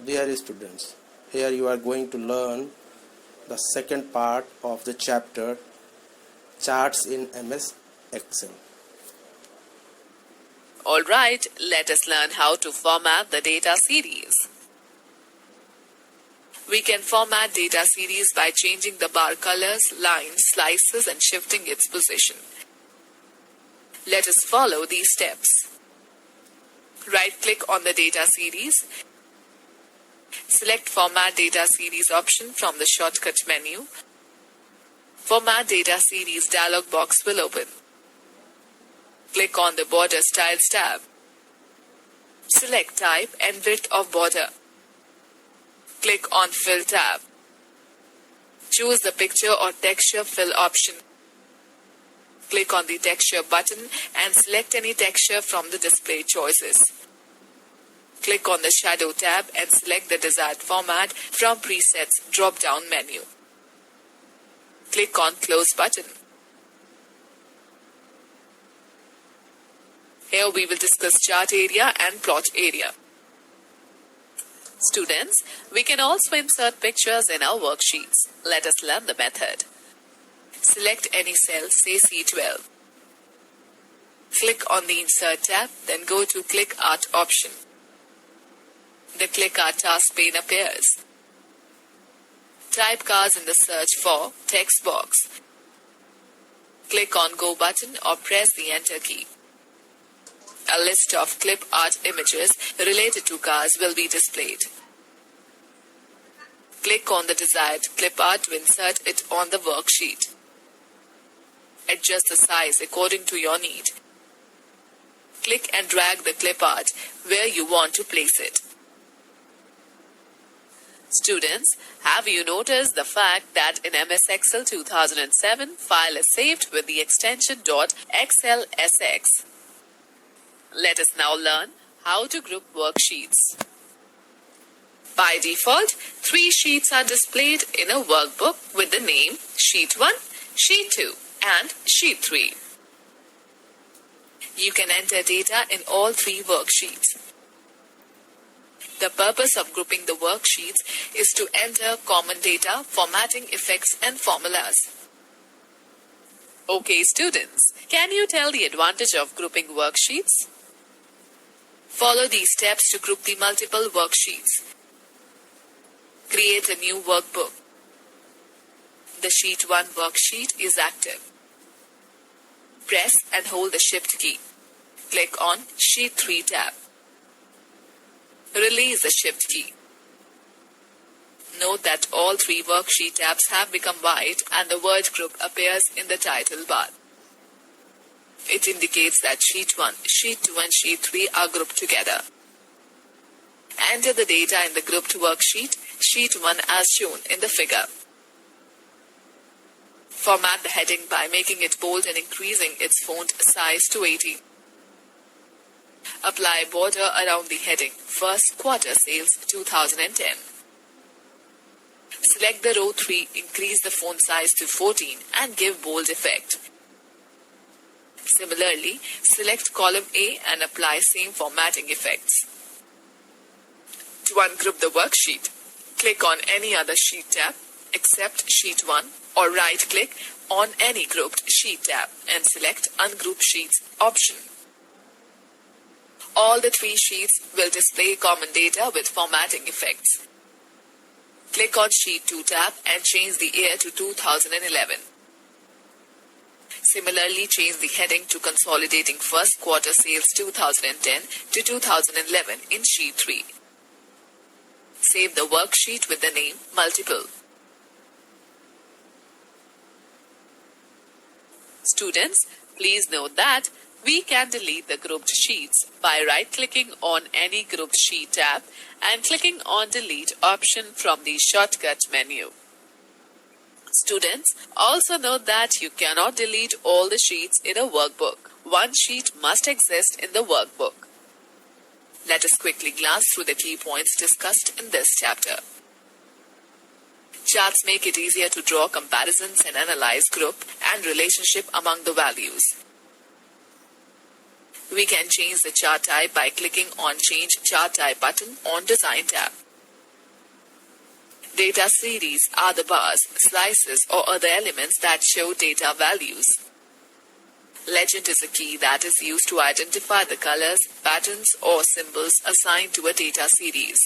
Dear students, here you are going to learn the second part of the chapter Charts in MS Excel. Alright, let us learn how to format the data series. We can format data series by changing the bar colors, lines, slices and shifting its position. Let us follow these steps. Right-click on the data series. Select Format Data Series option from the shortcut menu. Format Data Series dialog box will open. Click on the Border Styles tab. Select Type and Width of Border. Click on Fill tab. Choose the Picture or Texture Fill option. Click on the Texture button and select any texture from the display choices. Click on the Shadow tab and select the desired format from Presets drop-down menu. Click on Close button. Here we will discuss chart area and plot area. Students, we can also insert pictures in our worksheets. Let us learn the method. Select any cell, say C12. Click on the Insert tab, then go to Click Art option. The Click Art task pane appears. Type cars in the search for text box. Click on Go button or press the Enter key. A list of clip art images related to cars will be displayed. Click on the desired clip art to insert it on the worksheet. Adjust the size according to your need. Click and drag the clip art where you want to place it. Students, have you noticed the fact that in MS Excel 2007, file is saved with the extension .xlsx? Let us now learn how to group worksheets. By default, 3 sheets are displayed in a workbook with the name Sheet 1, Sheet 2 and Sheet 3. You can enter data in all 3 worksheets. The purpose of grouping the worksheets is to enter common data, formatting effects and formulas. Okay students, can you tell the advantage of grouping worksheets? Follow these steps to group the multiple worksheets. Create a new workbook. The Sheet 1 worksheet is active. Press and hold the Shift key. Click on Sheet 3 tab. Release the Shift key. Note that all 3 worksheet tabs have become white and the word group appears in the title bar. It indicates that Sheet 1, Sheet 2 and Sheet 3 are grouped together. Enter the data in the grouped worksheet, Sheet 1 as shown in the figure. Format the heading by making it bold and increasing its font size to 18. Apply border around the heading, First Quarter Sales 2010. Select the row 3, increase the font size to 14 and give bold effect. Similarly, select column A and apply same formatting effects. To ungroup the worksheet, click on any other sheet tab except Sheet 1 or right-click on any grouped sheet tab and select Ungroup Sheets option. All the 3 sheets will display common data with formatting effects. Click on Sheet 2 tab and change the year to 2011. Similarly, change the heading to Consolidating First Quarter Sales 2010 to 2011 in Sheet 3. Save the worksheet with the name Multiple. Students, please note that we can delete the grouped sheets by right-clicking on any grouped sheet tab and clicking on Delete option from the shortcut menu. Students, also note that you cannot delete all the sheets in a workbook. One sheet must exist in the workbook. Let us quickly glance through the key points discussed in this chapter. Charts make it easier to draw comparisons and analyze group and relationship among the values. We can change the chart type by clicking on Change Chart Type button on Design tab. Data series are the bars, slices, or other elements that show data values. Legend is a key that is used to identify the colors, patterns, or symbols assigned to a data series.